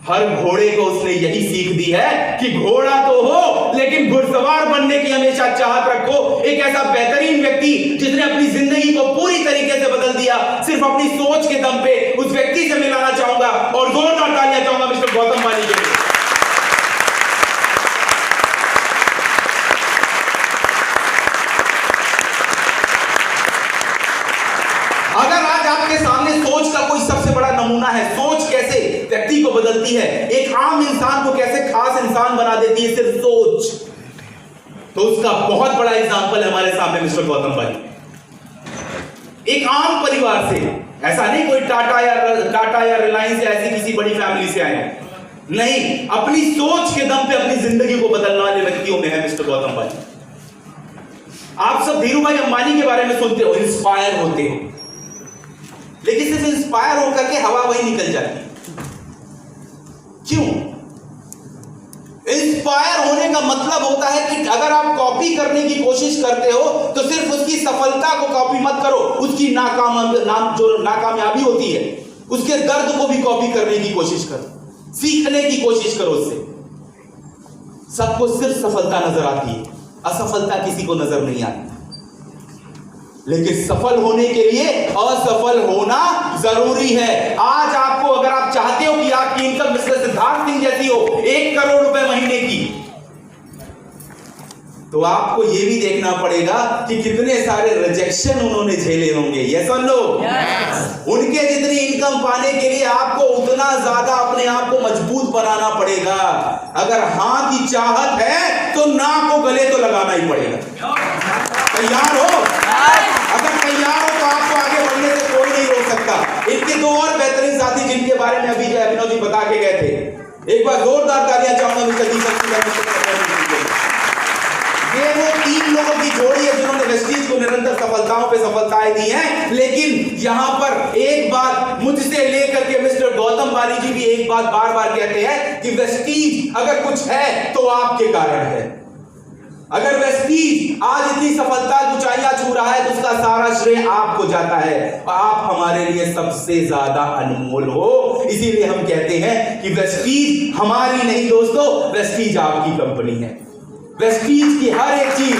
हर घोड़े को उसने यही सीख दी है कि घोड़ा तो हो, लेकिन घुड़सवार बनने की हमेशा चाहत रखो। एक ऐसा बेहतरीन व्यक्ति जिसने अपनी जिंदगी को पूरी तरीके से बदल दिया सिर्फ अपनी सोच के दम पे, उस व्यक्ति से मिलाना चाहूंगा और जोरदार तालियां चाहूंगा मिस्टर गौतम वानी के लिए। अगर आज आपके सामने सोच का कोई सबसे बड़ा नमूना है, सोच कैसे व्यक्ति को बदलती है, एक आम इंसान को कैसे खास इंसान बना देती है सिर्फ सोच, तो उसका बहुत बड़ा एग्जांपल है हमारे सामने मिस्टर गौतम भाई। एक आम परिवार से, ऐसा नहीं कोई टाटा या रिलायंस या ऐसी किसी बड़ी फैमिली से आए, नहीं, अपनी सोच के दम पे अपनी जिंदगी को बदलने वाले व्यक्तियों में है मिस्टर गौतम भाई। आप सब धीरू भाई अंबानी के बारे में सुनते हो, इंस्पायर होते हो, लेकिन सिर्फ इंस्पायर होकर के हवा वही निकल जाती है। क्यों? इंस्पायर होने का मतलब होता है कि अगर आप कॉपी करने की कोशिश करते हो तो सिर्फ उसकी सफलता को कॉपी मत करो, उसकी जो नाकामयाबी होती है उसके दर्द को भी कॉपी करने की कोशिश करो, सीखने की कोशिश करो उससे। सबको सिर्फ सफलता नजर आती है, असफलता किसी को नजर नहीं आती। लेकिन सफल होने के लिए असफल होना जरूरी है। आज आपको, अगर आप चाहते हो कि आपकी इनकम मिस्टर सिद्धार्थ सिंह जैसी हो, 1 करोड़ रुपए महीने की, तो आपको यह भी देखना पड़ेगा कि कितने सारे रिजेक्शन उन्होंने झेले होंगे। यस और नो? उनके जितनी इनकम पाने के लिए आपको उतना ज्यादा अपने आप को मजबूत बनाना पड़ेगा। अगर हां की चाहत है तो ना को गले तो लगाना ही पड़ेगा। तैयार हो? अगर तैयार हो तो आपको आगे बढ़ने से कोई नहीं रोक सकता। इनके 2 और बेहतरीन साथी जिनके बारे में अभी अभिनव जी बता के गए थे, एक बार जोरदार जगहों पे सफलताएं दी हैं, लेकिन यहां पर एक बात मुझसे लेकर के मिस्टर गौतम बाली जी भी एक बात बार बार कहते हैं कि वेस्टीज अगर कुछ है तो आपके कारण है। अगर वेस्टीज आज इतनी सफलता ऊंचाइयां छू रहा है तो उसका सारा श्रेय आपको जाता है, और आप हमारे लिए सबसे ज्यादा अनमोल हो। इसीलिए हम कहते हैं कि वेस्टीज हमारी नहीं दोस्तों, वेस्टीज आपकी कंपनी है। वेस्टीज की हर एक चीज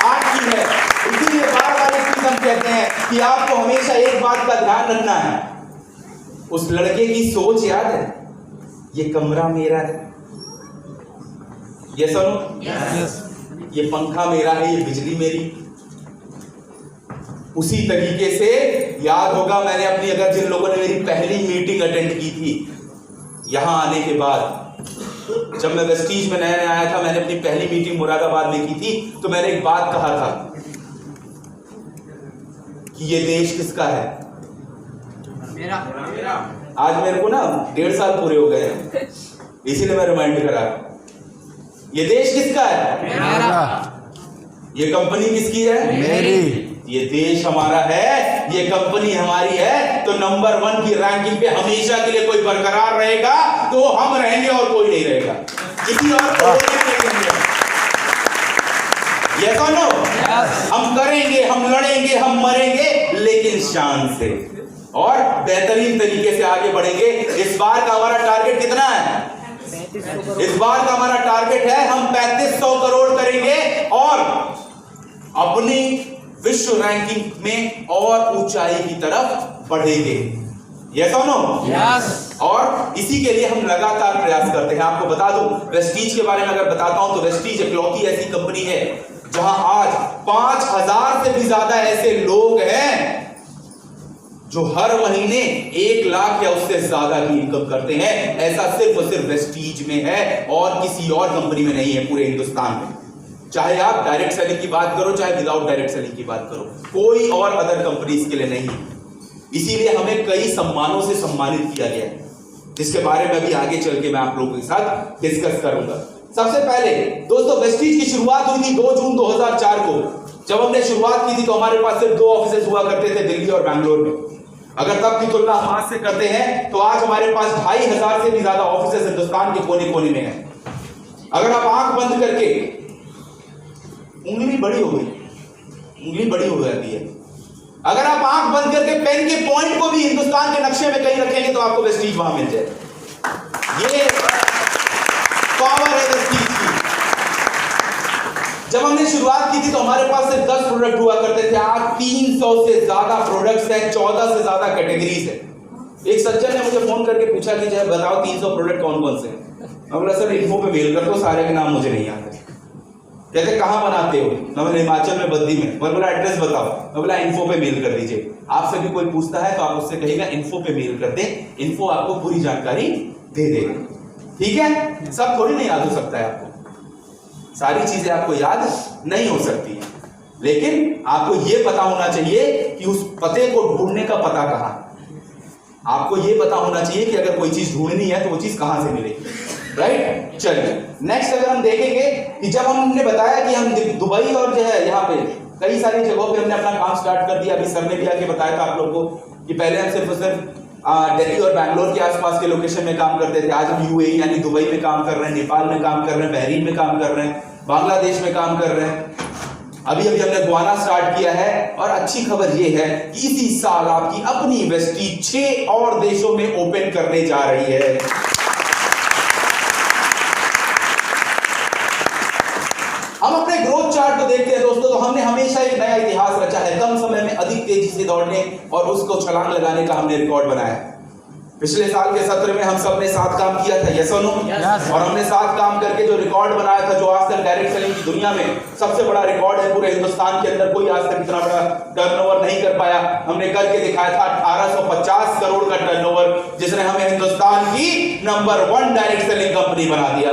आपकी है। इसीलिए बार बार एक चीज हम कहते हैं कि आपको हमेशा एक बात का ध्यान रखना है, उस लड़के की सोच याद है, ये कमरा मेरा है, ये सुनो, ये पंखा मेरा है, ये बिजली मेरी। उसी तरीके से याद होगा, मैंने अपनी, अगर जिन लोगों ने मेरी पहली मीटिंग अटेंड की थी यहां आने के बाद, जब मैं वेस्टीज में नया नया आया था, मैंने अपनी पहली मीटिंग मुरादाबाद में की थी, तो मैंने एक बात कहा था कि ये देश किसका है? मेरा। आज मेरे को ना 1.5 साल पूरे हो गए हैं, इसीलिए मैं रिमाइंड करा। ये देश किसका है? मेरा। ये कंपनी किसकी है? मेरी। ये देश हमारा है, ये कंपनी हमारी है, तो नंबर 1 की रैंकिंग पे हमेशा के लिए कोई बरकरार रहेगा तो हम रहेंगे और कोई नहीं रहेगा, किसी और को नहीं रहेंगे। ये कौन हो? हम करेंगे, हम लड़ेंगे, हम मरेंगे, लेकिन शान से और बेहतरीन तरीके से आगे बढ़ेंगे। इस बार का हमारा टारगेट कितना है? इस बार का हमारा टारगेट है हम 3500 करोड़ करेंगे और अपनी विश्व रैंकिंग में और ऊंचाई की तरफ बढ़ेंगे। ये सुनो, और इसी के लिए हम लगातार प्रयास करते हैं। आपको बता दूं, वेस्टीज के बारे में अगर बताता हूं तो वेस्टीज इकलौती ऐसी कंपनी है जहां आज 5000 से भी ज्यादा ऐसे लोग हैं जो हर महीने 1 लाख या उससे ज्यादा की इनकम करते हैं। ऐसा सिर्फ और सिर्फ वेस्टीज में है और किसी और कंपनी में नहीं है पूरे हिंदुस्तान में। चाहे आप डायरेक्ट सेलिंग की बात करो, चाहे विदाउट डायरेक्ट सेलिंग की बात करो, कोई और अदर कंपनी के लिए नहीं। इसीलिए हमें कई सम्मानों से सम्मानित किया गया है, जिसके बारे में भी आगे चल के मैं आप लोगों के साथ डिस्कस करूंगा। सबसे पहले दोस्तों, वेस्टीज की शुरुआत हुई थी 2 जून 2004 को। जब हमने शुरुआत की थी तो हमारे पास सिर्फ 2 ऑफिसेज हुआ करते थे, दिल्ली और बैंगलोर में। अगर तब की तुलना हम आज से करते हैं तो आज हमारे पास 2500 से भी ज्यादा ऑफिसेज हिंदुस्तान के कोने कोने में हैं। अगर आप आंख बंद करके, उंगली बड़ी हो गई, उंगली बड़ी हो जाती है, अगर आप आंख बंद करके पेन के पॉइंट को भी हिंदुस्तान के नक्शे में कहीं रखेंगे तो आपको वेस्टीज वहां मिल जाए। ये पावर है वेस्टीज की। जब हमने शुरुआत की थी तो हमारे पास सिर्फ 10 प्रोडक्ट हुआ करते थे। आज 300 से ज्यादा प्रोडक्ट्स हैं, 14 से ज्यादा कैटेगरीज है। एक सज्जन ने मुझे फोन करके पूछा कि जब बताओ 300 प्रोडक्ट कौन कौन से हैं। मैं बोला सर इन्फो पे मेल कर दो, सारे के नाम मुझे नहीं आते। कहते कहां बनाते हो? मैं बोला हिमाचल में, बद्दी में। मैं बोला एड्रेस बताओ। मैं बोला इन्फो पे मेल कर दीजिए। आपसे भी कोई पूछता है तो आप उससे कहिएगा इन्फो पे मेल कर दे, इन्फो आपको पूरी जानकारी दे देगा। ठीक है? सब थोड़ी नहीं याद हो सकता है आपको, सारी चीजें आपको याद नहीं हो सकती है, लेकिन आपको यह पता होना चाहिए कि उस पते को ढूंढने का पता कहां। आपको यह पता होना चाहिए कि अगर कोई चीज ढूंढनी है तो वो चीज कहां से मिलेगी। राइट? चलिए नेक्स्ट अगर हम देखेंगे कि जब हमने बताया कि हम दुबई और जो है यहाँ पे कई सारी जगहों पे हमने अपना काम स्टार्ट कर दिया। अभी सर ने भी आके बताया था आप लोगों को कि पहले हम सिर्फ दिल्ली और बैंगलोर के आसपास के लोकेशन में काम करते थे। आज हम यूएई यानी दुबई में काम कर रहे हैं, नेपाल में काम कर रहे हैं, बहरीन में काम कर रहे हैं, बांग्लादेश में काम कर रहे हैं। अभी अभी हमने गुआना स्टार्ट किया है। और अच्छी खबर यह है कि इसी साल आपकी अपनी वेस्टीज 6 और देशों में ओपन करने जा रही है। हम अपने ग्रोथ चार्ट को देखते हैं दोस्तों, तो हमने हमेशा एक नया इतिहास रचा है। कम समय में अधिक तेजी से दौड़ने और उसको छलांग लगाने का हमने रिकॉर्ड बनाया है। पिछले साल के सत्र में हम सब ने साथ काम किया था, यस और नो? और हमने साथ काम करके जो रिकॉर्ड बनाया था, जो आज तक डायरेक्ट सेलिंग की दुनिया में सबसे बड़ा रिकॉर्ड है पूरे हिंदुस्तान के अंदर, कोई आज तक इतना बड़ा टर्नओवर नहीं कर पाया। हमने करके दिखाया था 1850 करोड़ का टर्नओवर, जिसने हमें हिंदुस्तान की नंबर 1 डायरेक्ट सेलिंग कंपनी बना दिया।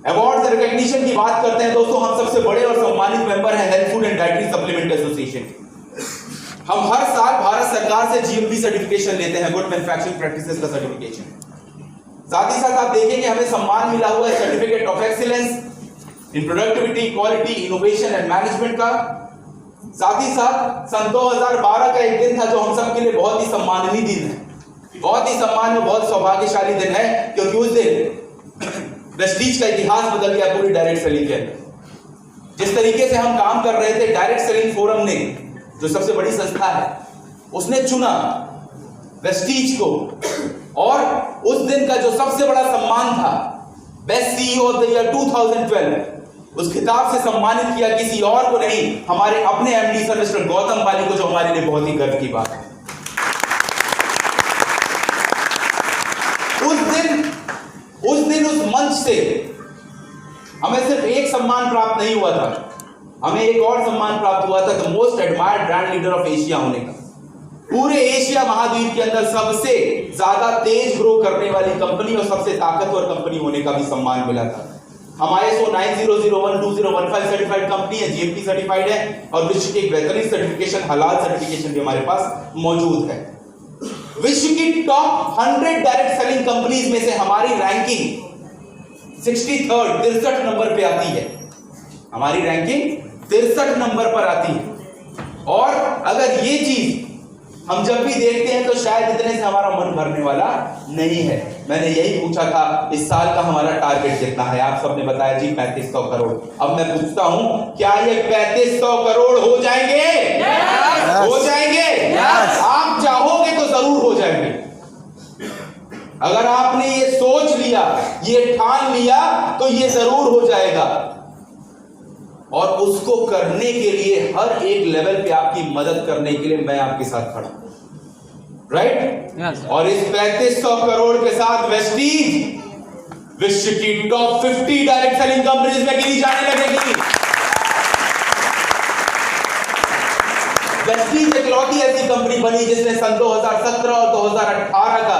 अवार्ड रिकॉग्निशन की बात करते हैं दोस्तों, हम सबसे बड़े और सम्मानित मेंबर हैं health food and dietary supplement association. हम हर साल भारत सरकार से जीएमपी सर्टिफिकेशन लेते हैं, गुड मैन्युफैक्चरिंग प्रैक्टिसेस का सर्टिफिकेशन। साथ ही साथ आप देखेंगे हमें सम्मान मिला हुआ है certificate of excellence in productivity, quality, innovation and management का। साथ ही साथ सन 2012 का एक दिन था जो हम सब के लिए बहुत ही सम्माननीय दिन है, बहुत ही सम्मान में बहुत सौभाग्यशाली दिन है, क्योंकि उस दिन वेस्टीज का इतिहास बदल गया पूरी डायरेक्ट सेलिंग के अंदर। जिस तरीके से हम काम कर रहे थे, डायरेक्ट सेलिंग फोरम ने, जो सबसे बड़ी संस्था है, उसने चुना वेस्टीज को, और उस दिन का जो सबसे बड़ा सम्मान था, best CEO of the year 2012, उस खिताब से सम्मानित किया किसी और को नहीं, हमारे अपने एमडी सर मिस्टर गौतम बाली को, जो हमारे लिए बहुत ही गर्व की बात है। उस दिन उस मंच से हमें सिर्फ एक सम्मान प्राप्त नहीं हुआ था, हमें एक और सम्मान प्राप्त हुआ था, the most admired brand leader of Asia होने का। पूरे एशिया महाद्वीप के अंदर सबसे ज्यादा तेज ग्रो करने वाली कंपनी और सबसे ताकतवर कंपनी होने का भी सम्मान मिला था। हम ISO 9001-2015 सर्टिफाइड कंपनी है, GMP सर्टिफाइड है, और विश्व की एक बेहतरीन सर्टिफिकेशन हलाल सर्टिफिकेशन भी हमारे पास मौजूद है। विश्व की टॉप 100 डायरेक्ट सेलिंग कंपनीज में से हमारी रैंकिंग 63rd नंबर पे आती है, हमारी रैंकिंग 63 नंबर पर आती है। और अगर ये चीज हम जब भी देखते हैं तो शायद इतने से हमारा मन भरने वाला नहीं है। मैंने यही पूछा था इस साल का हमारा टारगेट कितना है, आप सबने बताया जी 3500 करोड़। अब मैं पूछता हूं, क्या ये 3500 करोड़ हो जाएंगे? Yes. हो जाएंगे? Yes. आप चाहोगे तो जरूर हो जाएंगे। अगर आपने ये सोच लिया, ये ठान लिया, तो ये जरूर हो जाएगा। और उसको करने के लिए हर एक लेवल पे आपकी मदद करने के लिए मैं आपके साथ खड़ा हूं, राइट? Yes. और इस 3500 करोड़ के साथ वेस्टीज विश्व की टॉप 50 डायरेक्ट सेलिंग कंपनीज में गिनी जाने लगेगी। वेस्टीज इकलौती ऐसी कंपनी बनी जिसने सन 2017 और 2018 का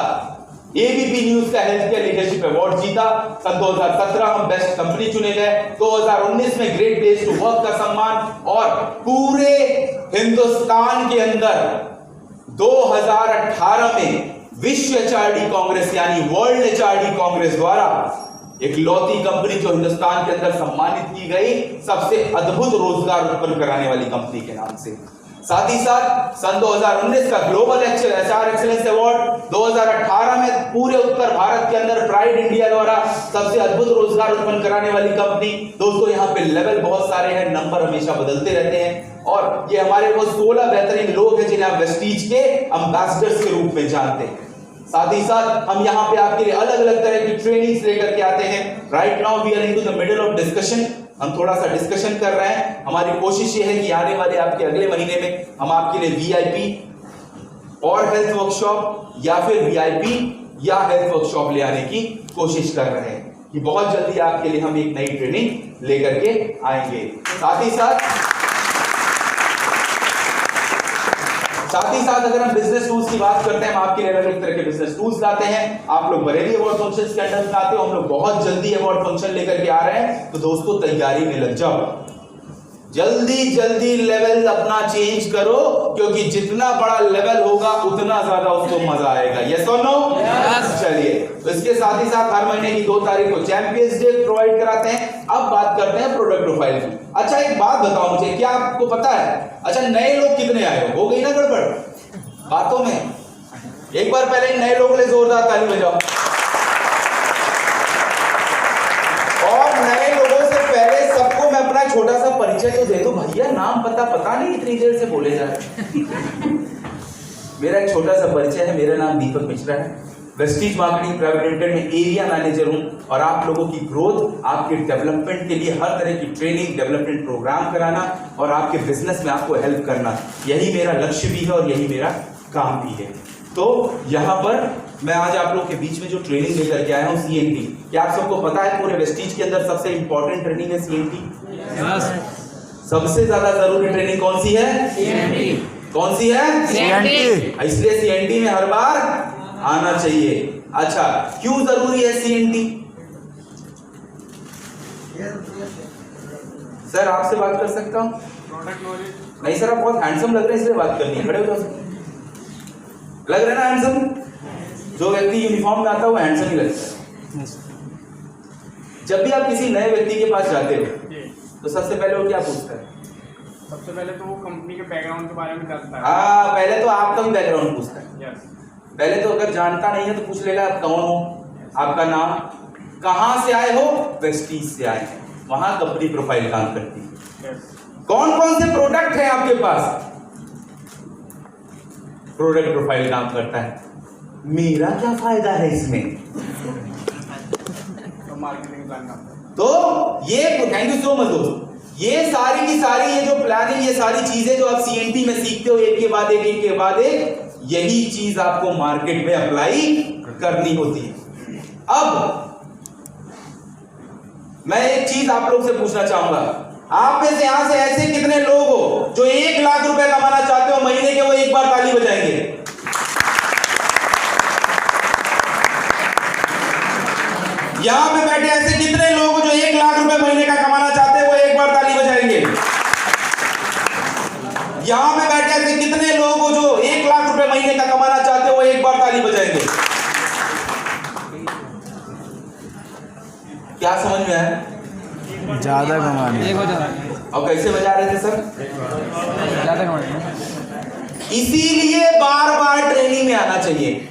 एबीपी न्यूज का हेल्थ केयर लीडरशिप अवार्ड जीता। सन 2017 हम बेस्ट कंपनी चुने गए, 2019 में ग्रेट प्लेस टू वर्क का सम्मान, और पूरे हिंदुस्तान के अंदर 2018 में विश्व एचआरडी कांग्रेस यानी वर्ल्ड एचआरडी कांग्रेस द्वारा एक लौती कंपनी जो हिंदुस्तान के अंदर सम्मानित की गई सबसे अद्भुत रोजगार उत्पन्न कराने वाली कंपनी के नाम से। साथ ही साथ सन 2019 का ग्लोबल एचआर एक्सीलेंस अवार्ड, 2018 में पूरे उत्तर भारत के अंदर प्राइड इंडिया द्वारा सबसे अद्भुत रोजगार उत्पन्न कराने वाली कंपनी। दोस्तों यहाँ पे लेवल बहुत सारे हैं, नंबर हमेशा बदलते रहते हैं, और ये हमारे वो 16 बेहतरीन लोग हैं जिन्हें आप वेस्टीज के एम्बेसडर्स के रूप में जानते हैं। साथ ही साथ हम यहाँ पे आपके लिए अलग अलग तरह की ट्रेनिंग्स लेकर के आते हैं। Right now we are into the middle of discussion, हम थोड़ा सा डिस्कशन कर रहे हैं। हमारी कोशिश ये है कि आने वाले आपके अगले महीने में हम आपके लिए VIP और हेल्थ वर्कशॉप या फिर VIP या हेल्थ वर्कशॉप ले आने की कोशिश कर रहे हैं कि बहुत जल्दी आपके लिए हम एक नई ट्रेनिंग लेकर के आएंगे। साथ ही साथ अगर हम बिजनेस टूल्स की बात करते हैं, हम आपके लिए अलग अलग तरह के बिजनेस टूल्स लाते हैं। आप लोग बरेली अवार्ड फंक्शन के अंदर लाते हो, हम लोग बहुत जल्दी अवार्ड फंक्शन लेकर के आ रहे हैं। तो दोस्तों तैयारी में लग जाओ, जल्दी लेवल अपना चेंज करो, क्योंकि जितना बड़ा लेवल होगा उतना ज्यादा उसको मजा आएगा। यस और नो? चलिए, तो इसके साथ ही साथ हर महीने की 2 तारीख को चैंपियंस डे प्रोवाइड कराते हैं। अब बात करते हैं प्रोडक्ट प्रोफाइल की। अच्छा एक बात बताओ मुझे, क्या आपको पता है, अच्छा नए लोग कितने आए हो गई ना गड़बड़ बातों में? एक बार पहले नए लोगों के लिए जोरदार ताली बजाओ। और नए लोगों से पहले सबको मैं अपना छोटा सा परिचय तो दे दूं। भैया नाम पता नहीं इतनी देर से बोले जा रहे। मेरा एक छोटा सा परिचय है, मेरा नाम दीपक मिश्रा है, वेस्टीज मार्केटिंग प्राइवेट लिमिटेड में एरिया मैनेजर हूं, और आप लोगों की ग्रोथ, आपके डेवलपमेंट के लिए हर तरह की ट्रेनिंग डेवलपमेंट प्रोग्राम कराना और आपके बिजनेस में आपको हेल्प करना, यही मेरा लक्ष्य भी है और यही मेरा काम भी है। तो यहाँ पर मैं आज आप लोग के बीच में जो ट्रेनिंग लेकर के आया हूँ CNT, क्या आप सबको पता है पूरे वेस्टीज के अंदर सबसे इंपॉर्टेंट ट्रेनिंग है CNT? सबसे ज्यादा जरूरी ट्रेनिंग कौन सी है? CNT। कौन सी है? CNT। इसलिए CNT में हर बार आना चाहिए। अच्छा, क्यों जरूरी है CNT? सर आपसे बात कर सकता हूँ? नहीं सर, आप बहुत हैंडसम लग रहे हैं इसलिए बात करनी है। खड़े हो जाओ। लग रहा है ना हैंडसम? जो व्यक्ति यूनिफॉर्म में आता है वो हैंडसम ही लगता है। जब भी आप किसी नए व्यक्ति के पास जाते हो तो सबसे पहले वो क्या पूछता है? सबसे पहले तो वो कंपनी के बैकग्राउंड के बारे में जानता है। हाँ, पहले तो आपका भी बैकग्राउंड पूछता है। यस। पहले तो अगर जानता नहीं है तो पूछ लेगा आप कौन हो, आपका नाम, कहाँ से आए हो, वेस्टीज से आए हैं, वहां कंपनी प्रोफाइल काम करती है। यस। कौन कौन से प्रोडक्ट है आपके पास, प्रोडक्ट प्रोफाइल काम करता है। मेरा क्या फायदा है इसमें, तो मार्केटिंग प्लान का। तो ये थैंक यू सो मच दोस्त, ये सारी की सारी ये जो प्लानिंग, ये सारी चीजें जो आप सीएनटी में सीखते हो एक के बाद एक के बाद एक, यही चीज आपको मार्केट में अप्लाई करनी होती है। अब मैं एक चीज आप लोग से पूछना चाहूंगा, आप में से यहां से ऐसे कितने लोग हो जो 1 लाख रुपए कमाना चाहते हो महीने के, वो एक बार ताली बजाएंगे। यहां पे बैठे ऐसे कितने लोग जो 1 लाख रुपए महीने का कमाना चाहते हैं, वो एक बार ताली बजाएंगे। यहां पे बैठे ऐसे कितने लोग जो 1 लाख रुपए महीने का कमाना चाहते हैं, वो एक बार ताली बजाएंगे। क्या समझ में आया? ज्यादा कमाने। और कैसे बजा रहे थे सर? ज्यादा कमाने। इसीलिए बार बार ट्रेनिंग में आना चाहिए।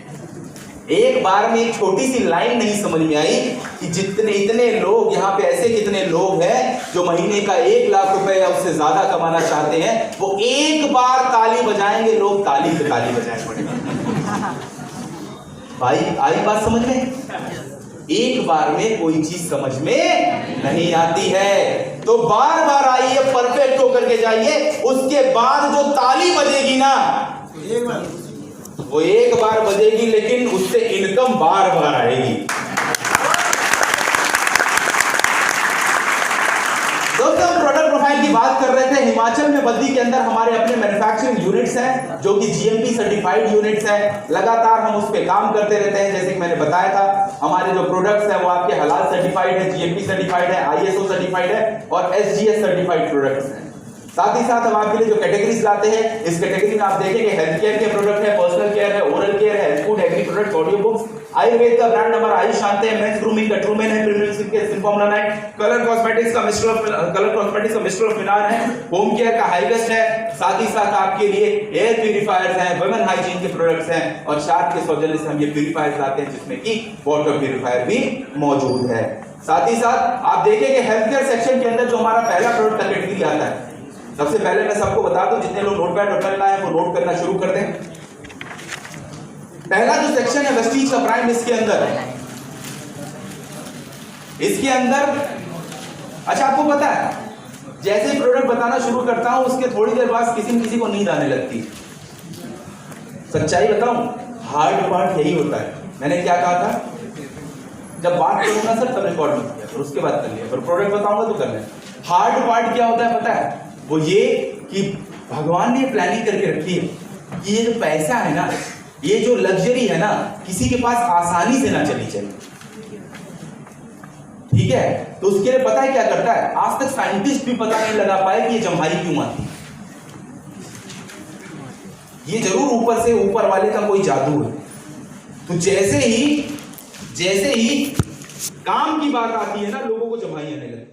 एक बार में एक छोटी सी लाइन नहीं समझ में आई कि जितने इतने लोग यहाँ पे ऐसे कितने लोग हैं जो महीने का 1 लाख रुपए या उससे ज्यादा कमाना चाहते हैं, वो एक बार ताली बजाएंगे, लोग ताली पे ताली बजाएंगे। भाई आई बात समझ में? एक बार में कोई चीज समझ में नहीं आती है, तो बार बार आइए, परफेक्ट होकर के जाइए, उसके बाद जो ताली बजेगी ना, वो एक बार बजेगी, लेकिन उससे इनकम बार बार आएगी। दोस्तों, हम प्रोडक्ट प्रोफाइल की बात कर रहे थे। हिमाचल में बद्दी के अंदर हमारे अपने मैन्युफैक्चरिंग यूनिट्स हैं जो कि जीएमपी सर्टिफाइड यूनिट्स हैं। लगातार हम उस पे काम करते रहते हैं। जैसे कि मैंने बताया था, हमारे जो प्रोडक्ट्स हैं वो आपके हलाल सर्टिफाइड है, जीएमपी सर्टिफाइड है, आईएसओ सर्टिफाइड है और एसजीएस सर्टिफाइड प्रोडक्ट्स हैं। साथ ही साथ हम आपके लिए जो कैटेगरीज लाते हैं, इस कैटेगरी में आप देखेंगे हेल्थ केयर के प्रोडक्ट है, पर्सनल केयर है, ओरल केयर है, health food, agri product, audio books, Ayurveda का ब्रांड नंबर आयुष शांति है, मेंस ग्रूमिंग का ट्रूमेन है, प्रीमियम स्किन केयर सिंफॉर्मुला 9, कलर कॉस्मेटिक्स का मिस्टर ऑफ फिनार है, होम केयर का हाईवेस्ट है। साथ ही साथ आपके लिए एयर प्यूरिफायर्स हैं, वुमेन हाइजीन के प्रोडक्ट्स हैं और शार्प के सौजन्य से हम ये प्यूरिफायर्स लाते हैं जिसमें कि वाटर प्यूरिफायर भी मौजूद है। साथ ही साथ आप देखेंगे हेल्थ केयर सेक्शन के अंदर जो हमारा पहला प्रोडक्ट कैटेगरी आता है, सबसे पहले मैं सबको बता दूं, जितने लोग नोटपैड और लाए हैं वो नोट करना शुरू कर दें। पहला जो सेक्शन है वेस्टीज का प्राइम, इसके अंदर अच्छा आपको पता है, जैसे प्रोडक्ट बताना शुरू करता हूं उसके थोड़ी देर बाद किसी न किसी को नींद आने लगती। सच्चाई बताऊं, हार्ड पार्ट यही होता है। मैंने क्या कहा था, जब बात करूंगा सर तब रिकॉर्ड मत किया, फिर उसके बाद कर लिया, फिर प्रोडक्ट बताऊंगा तो करना। हार्ड पार्ट क्या होता है पता है? वो ये कि भगवान ने प्लानिंग करके रखी है कि ये जो पैसा है ना, ये जो लग्जरी है ना, किसी के पास आसानी से ना चली जाए। ठीक है, तो उसके लिए पता है क्या करता है, आज तक साइंटिस्ट भी पता नहीं लगा पाए कि ये जम्हाई क्यों आती है। ये जरूर ऊपर से ऊपर वाले का कोई जादू है। तो जैसे ही काम की बात आती है ना, लोगों को जम्हाई आने लगती है।